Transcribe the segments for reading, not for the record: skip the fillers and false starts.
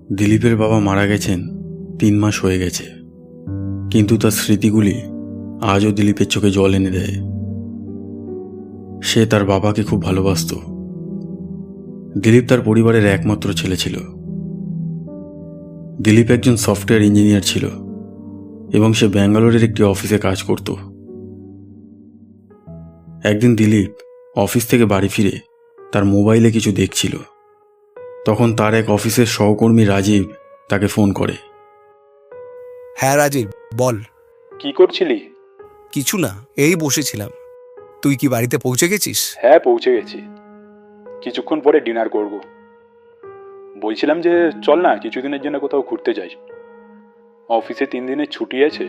দিলীপের বাবা মারা গেছেন 3 মাস হয়ে গেছে, কিন্তু তার স্মৃতিগুলি আজও দিলীপের চোখে জল এনে দেয়। সে তার বাবাকে খুব ভালোবাসত। দিলীপ তার পরিবারের একমাত্র ছেলে ছিল। দিলীপ একজন সফটওয়্যার ইঞ্জিনিয়ার ছিল এবং সে ব্যাঙ্গালোরের একটি অফিসে কাজ করত। একদিন দিলীপ অফিস থেকে বাড়ি ফিরে তার মোবাইলে কিছু দেখছিল। তখন তার এক অফিসের সহকর্মী রাজীব তাকে ফোন করে। হ্যাঁ রাজীব, বল। কি করছিলি? কিছু না, এই বসেছিলাম। তুই কি বাড়িতে পৌঁছে গেছিস? হ্যাঁ, পৌঁছে গেছি। কিছুক্ষণ পরে ডিনার করব। বলছিলাম যে চল না কিছুদিনের জন্য কোথাও ঘুরতে যাই। অফিসে 3 দিনের ছুটি আছে,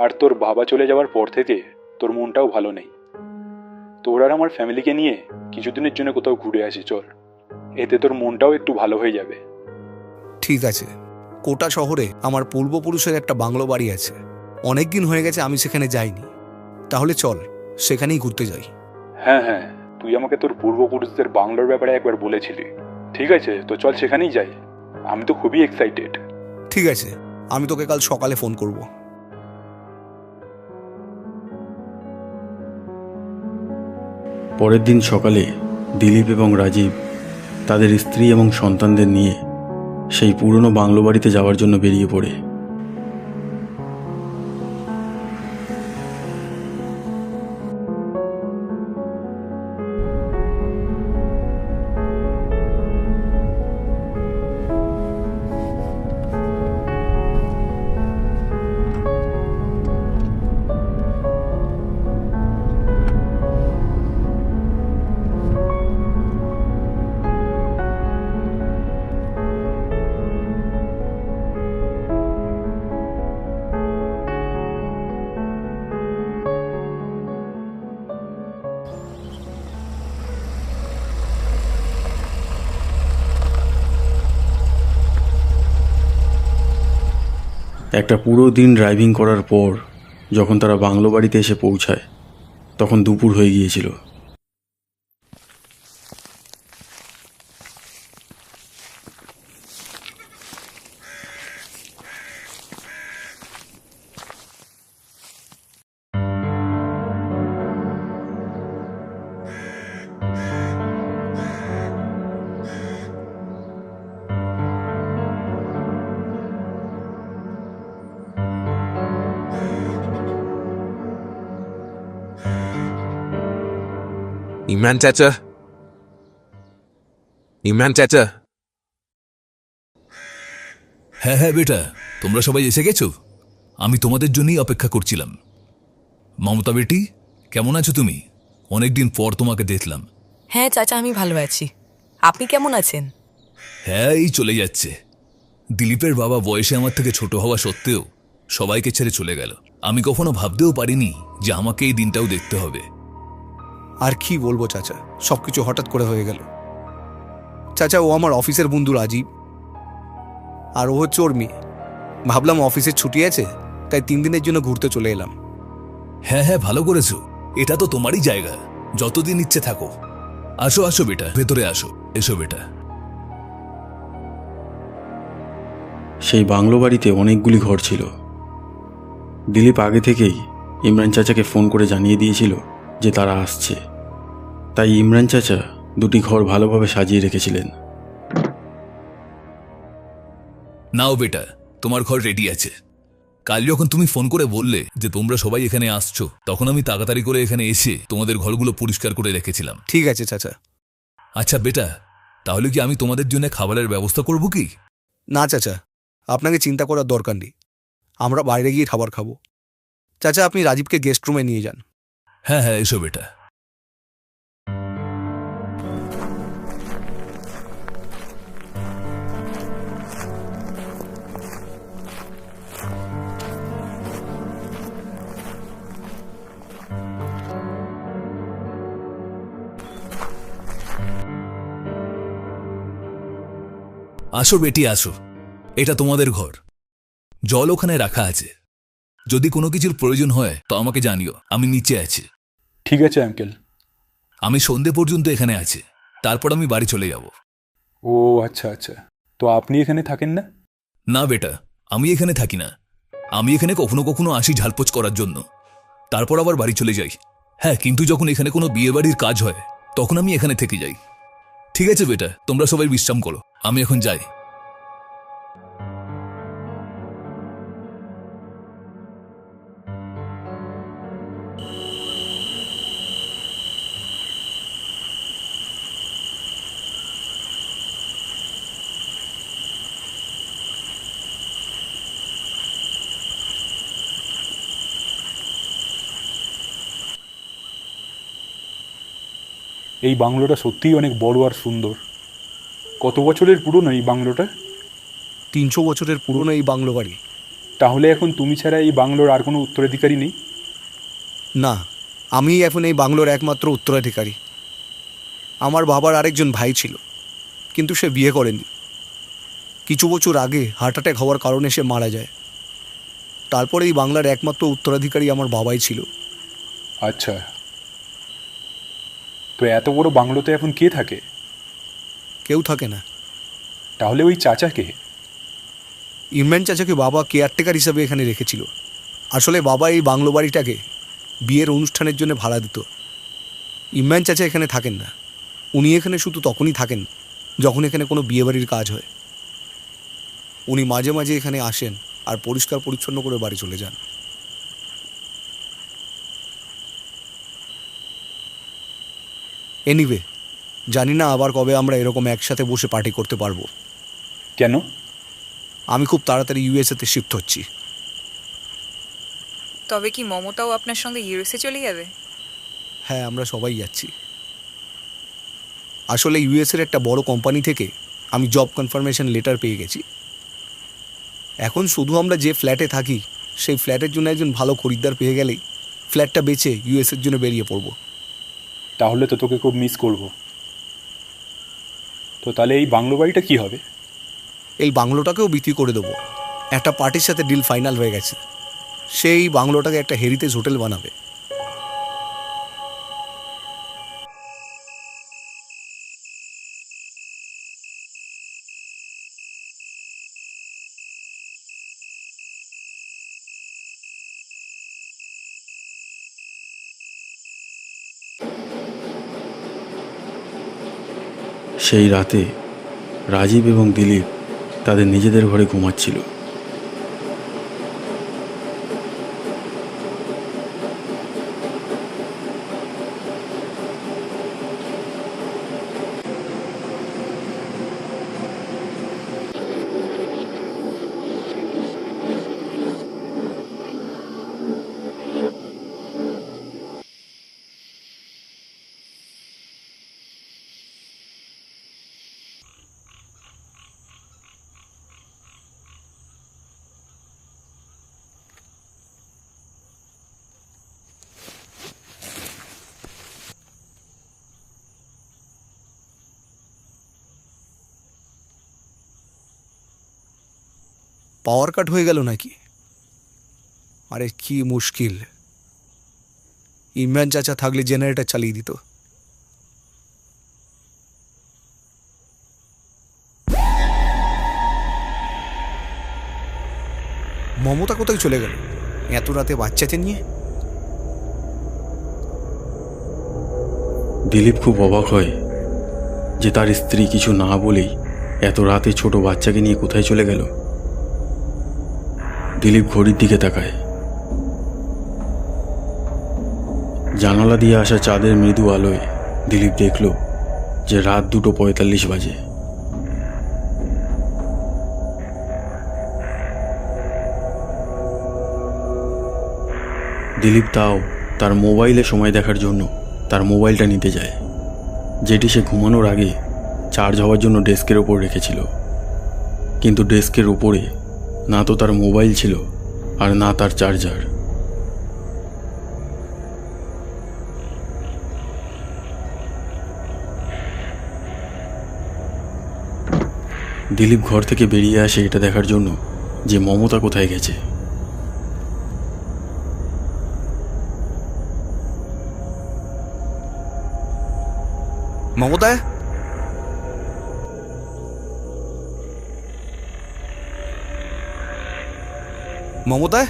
আর তোর বাবা চলে যাওয়ার পর থেকে তোর মনটাও ভালো নেই। তোর আর আমার ফ্যামিলিকে নিয়ে কিছুদিনের জন্য কোথাও ঘুরে আসি চল, এতে তোর মনটাও একটু ভালো হয়ে যাবে। ঠিক আছে। কোটা শহরে আমার পূর্বপুরুষের একটা বাংলো বাড়ি আছে। অনেক দিন হয়ে গেছে আমি সেখানে যাইনি। তাহলে চল, সেখানেই ঘুরতে যাই। হ্যাঁ হ্যাঁ, তুই আমাকে তোর পূর্বপুরুষদের বাংলোর ব্যাপারে একবার বলেছিলি। ঠিক আছে, তো চল সেখানেই যাই। আমি তো খুবই এক্সাইটেড। ঠিক আছে, আমি তোকে কাল সকালে ফোন করব। পরের দিন সকালে দিলীপ এবং রাজীব তাদের স্ত্রী এবং সন্তানদের নিয়ে সেই পুরনো বাংলো বাড়িতে যাওয়ার জন্য বেরিয়ে পড়ে। একটা পুরো দিন ড্রাইভিং করার পর যখন তারা বাংলো বাড়িতে এসে পৌঁছায়, তখন দুপুর হয়ে গিয়েছিল। ইমরান চাচা, ইমরান চাচা। হ্যাঁ হ্যাঁ বেটা, তোমরা সবাই এসে গেছো। আমি তোমাদের জন্যই অপেক্ষা করছিলাম। মমতা বেটি, কেমন আছো তুমি? অনেকদিন পর তোমাকে দেখলাম। হ্যাঁ চাচা, আমি ভালো আছি। আপনি কেমন আছেন? হ্যাঁ, এই চলে যাচ্ছে। দিলীপের বাবা বয়সে আমার থেকে ছোট হওয়া সত্ত্বেও সবাইকে ছেড়ে চলে গেল। আমি কখনো ভাবতেও পারিনি যে আমাকে এই দিনটাও দেখতে হবে। আর কি বলবো চাচা, সবকিছু হঠাৎ করে হয়ে গেল। চাচা, ও আমার অফিসের বন্ধু রাজীব, আর ও হচ্ছে ওর মেয়ে। ভাবলাম অফিসের ছুটি আছে, তাই 3 দিনের জন্য ঘুরতে চলে এলাম। হ্যাঁ হ্যাঁ, ভালো করেছো। এটা তো তোমারই জায়গা, যতদিন ইচ্ছে থাকো। আসো আসো বেটা, ভেতরে আসো। এসো বেটা। সেই বাংলো বাড়িতে অনেকগুলি ঘর ছিল। দিলীপ আগে থেকেই ইমরান চাচাকে ফোন করে জানিয়ে দিয়েছিল যে তারা আসছে, তাই ইমরান চাচা 2টি ঘর ভালোভাবে সাজিয়ে রেখেছিলেন। নাও বেটা, তোমার ঘর রেডি আছে। কাল যখন তুমি ফোন করে বললে যে তোমরা সবাই এখানে আসছো, তখন আমি তাড়াতাড়ি করে এখানে এসে তোমাদের ঘরগুলো পরিষ্কার করে রেখেছিলাম। ঠিক আছে চাচা। আচ্ছা বেটা, তাহলে কি আমি তোমাদের জন্য খাবারের ব্যবস্থা করব কি? না চাচা, আপনাকে চিন্তা করার দরকার নেই। আমরা বাইরে গিয়ে খাবার খাবো। চাচা, আপনি রাজীবকে গেস্ট রুমে নিয়ে যান। হ্যাঁ হ্যাঁ, এসো বেটা। আসো বেটি, আসো। এটা তোমাদের ঘর। জল ওখানে রাখা আছে। যদি কোনো কিছুর প্রয়োজন হয় তো আমাকে জানিও, আমি নিচে আছি। ঠিক আছে আঙ্কেল। আমি সন্ধে পর্যন্ত এখানে আছি, তারপর আমি বাড়ি চলে যাব। ও আচ্ছা আচ্ছা, তো আপনি এখানে থাকেন না? না বেটা, আমি এখানে থাকি না। আমি এখানে কখনো কখনো আসি ঝালপোচ করার জন্য, তারপর আবার বাড়ি চলে যাই। হ্যাঁ, কিন্তু যখন এখানে কোনো বিয়ে বাড়ির কাজ হয় তখন আমি এখানে থেকে যাই। ঠিক আছে বেটা, তোমরা সবাই বিশ্রাম করো, আমি এখন যাই। এই বাংলোটা সত্যিই অনেক বড় আর সুন্দর। কত বছরের পুরনো এই বাংলোটা? 300 বছরের পুরনো এই বাংলো বাড়ি। তাহলে এখন তুমি ছাড়া এই বাংলোর আর কোনো উত্তরাধিকারী নেই? না, আমি এখন এই বাংলোর একমাত্র উত্তরাধিকারী। আমার বাবার আরেকজন ভাই ছিল, কিন্তু সে বিয়ে করেনি। কিছু বছর আগে হার্ট অ্যাটাক হওয়ার কারণে সে মারা যায়। তারপরে এই বাংলার একমাত্র উত্তরাধিকারী আমার বাবাই ছিল। আচ্ছা, তো এত বড় বাংলোতে এখন কে থাকে? কেউ থাকে না। তাহলে ওই চাচাকে? ইমরান চাচাকে বাবা কেয়ারটেকার হিসাবে এখানে রেখেছিল। আসলে বাবা এই বাংলো বাড়িটাকে বিয়ের অনুষ্ঠানের জন্য ভাড়া দিত। ইমরান চাচা এখানে থাকেন না। উনি এখানে শুধু তখনই থাকেন যখন এখানে কোনো বিয়েবাড়ির কাজ হয়। উনি মাঝে মাঝে এখানে আসেন আর পরিষ্কার পরিচ্ছন্ন করে বাড়ি চলে যান। এনিওয়ে, জানি না আবার কবে আমরা এরকম একসাথে বসে পার্টি করতে পারবো। কেন? আমি খুব তাড়াতাড়ি ইউএসএতে শিফট হচ্ছি। তবে কি মমতাও আপনার সঙ্গে ইউএসএ চলে যাবে? হ্যাঁ, আমরা সবাই যাচ্ছি। আসলে ইউএসের একটা বড় কোম্পানি থেকে আমি জব কনফার্মেশন লেটার পেয়ে গেছি। এখন শুধু আমরা যে ফ্ল্যাটে থাকি সেই ফ্ল্যাটের জন্য একজন ভালো খরিদ্দার পেয়ে গেলেই ফ্ল্যাটটা বেচে ইউএসের জন্য বেরিয়ে পড়ব। তাহলে তো তোকে খুব মিস করব। তো তাহলে এই বাংলো বাড়িটা কি হবে? এই বাংলোটাকেও বিক্রি করে দেবো। একটা পার্টির সাথে ডিল ফাইনাল হয়ে গেছে। সেই বাংলোটাকে একটা হেরিটেজ হোটেল বানাবে। সেই রাতে রাজীব এবং দিলীপ তাদের নিজেদের ঘরে ঘুমাচ্ছিল। পাওয়ার কাট হয়ে গেল নাকি? আরে কি মুশকিল। ইমরান চাচা থাকলে জেনারেটর চালিয়ে দিত। মমতা কোথায় চলে গেল এত রাতে বাচ্চাকে নিয়ে? দিলীপ খুব অবাক হয় যে তার স্ত্রী কিছু না বলেই এত রাতে ছোট বাচ্চাকে নিয়ে কোথায় চলে গেল। দিলীপ ঘড়ির দিকে তাকায়। জানালা দিয়ে আসা চাঁদের মৃদু আলোয় দিলীপ দেখল যে রাত 2:45 বাজে। দিলীপ তাও তার মোবাইলে সময় দেখার জন্য তার মোবাইলটা নিতে যায়, যেটি সে ঘুমানোর আগে চার্জ হওয়ার জন্য ডেস্কের ওপর রেখেছিল। কিন্তু ডেস্কের ওপরে না তো তার মোবাইল ছিল আর না তার চার্জার। দিলীপ ঘর থেকে বেরিয়ে আসে এটা দেখার জন্য যে মমতা কোথায় গেছে। মমতা, মমতা?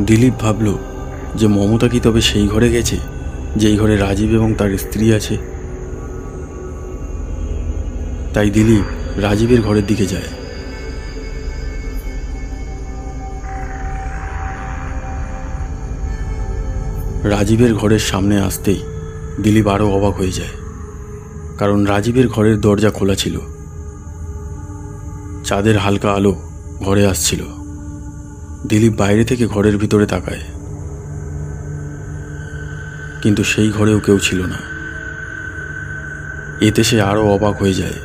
দিলীপ ভাবল যে মমতা কি তবে সেই ঘরে গেছে যেই ঘরে রাজীব এবং তার স্ত্রী আছে। তাই দিলীপ রাজীবের ঘরের দিকে যায়। রাজীবের ঘরের সামনে আসতেই দিলীপ আরও অবাক হয়ে যায়, কারণ রাজীবের ঘরের দরজা খোলা ছিল। চাঁদের হালকা আলো ঘরে আসছিল। দিলীপ বাইরে থেকে ঘরের ভিতরে তাকায়, কিন্তু সেই ঘরেও কেউ ছিল না। এতে সে আরও অবাক হয়ে যায়।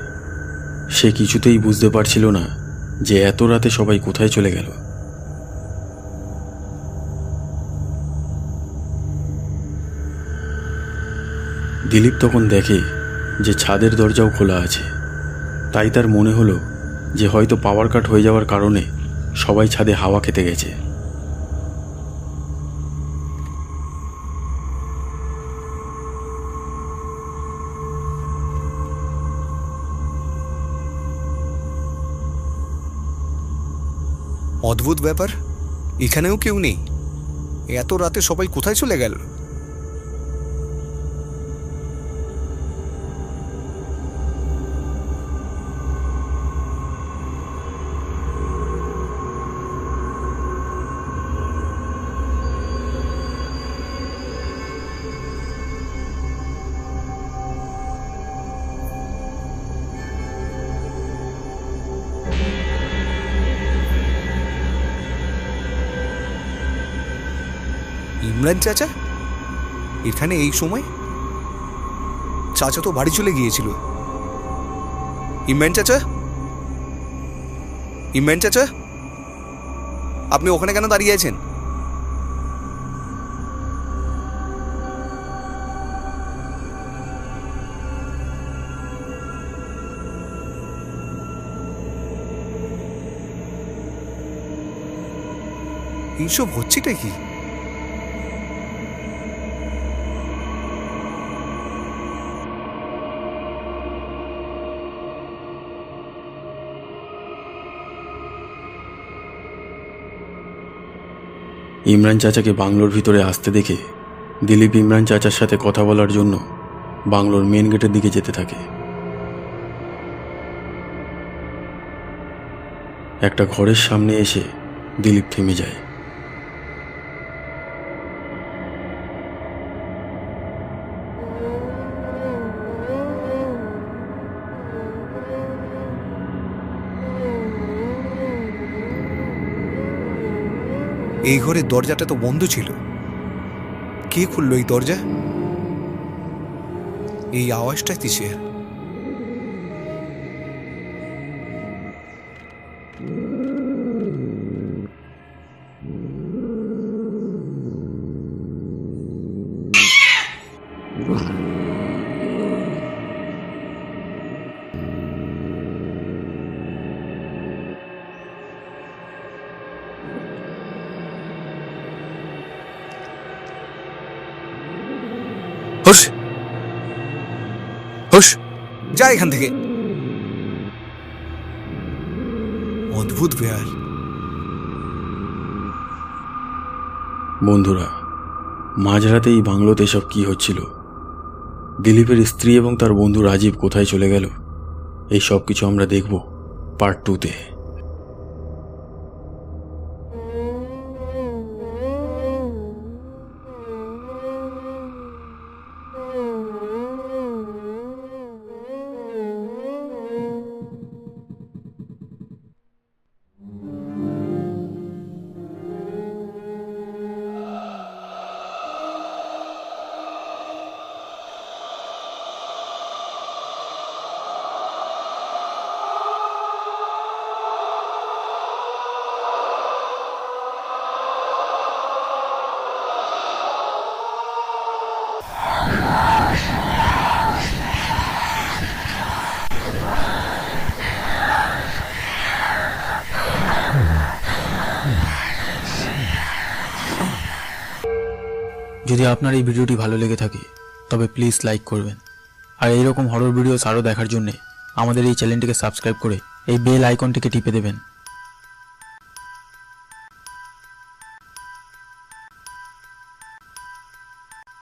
সে কিছুতেই বুঝতে পারছিল না যে এত রাতে সবাই কোথায় চলে গেল। দিলীপ তখন দেখে যে ছাদের দরজাও খোলা আছে। তাই তার মনে হলো যে হয়তো পাওয়ার কাট হয়ে যাওয়ার কারণে সবাই ছাদে হাওয়া খেতে গেছে। অদ্ভুত ব্যাপার, এখানেও কেউ নেই। এত রাতে সবাই কোথায় চলে গেল? ইমরান চাচা এখানে এই সময়? চাচা তো বাড়ি চলে গিয়েছিল। ইমরান চাচা, ইমরান চাচা, আপনি ওখানে কেন দাঁড়িয়ে আছেন? এইসব হচ্ছেটা কি? ইমরান চাচাকে বাংলোর ভিতরে আসতে দেখে দিলীপ ইমরান চাচার সাথে কথা বলার জন্য বাংলোর মেন গেটের দিকে যেতে থাকে। একটা ঘরের সামনে এসে দিলীপ থেমে যায়। এই ঘরের দরজাটা তো বন্ধ ছিল। কে খুললো এই দরজা? এই আওয়াজটা কিসের? হুশ হুশ, যা এখান থেকে। অদ্ভুত ব্যাপার। বন্ধুরা, মাঝরাতে এই বাংলোতে এসব কি হচ্ছিল? দিলীপের স্ত্রী এবং তার বন্ধু রাজীব কোথায় চলে গেল? এই সব কিছু আমরা দেখব পার্ট 2-তে। যদি আপনার এই ভিডিওটি ভালো লেগে থাকে তবে প্লিজ লাইক করবেন, আর এইরকম হরর ভিডিওস আরও দেখার জন্যে আমাদের এই চ্যানেলটিকে সাবস্ক্রাইব করে এই বেল আইকনটিকে টিপে দেবেন।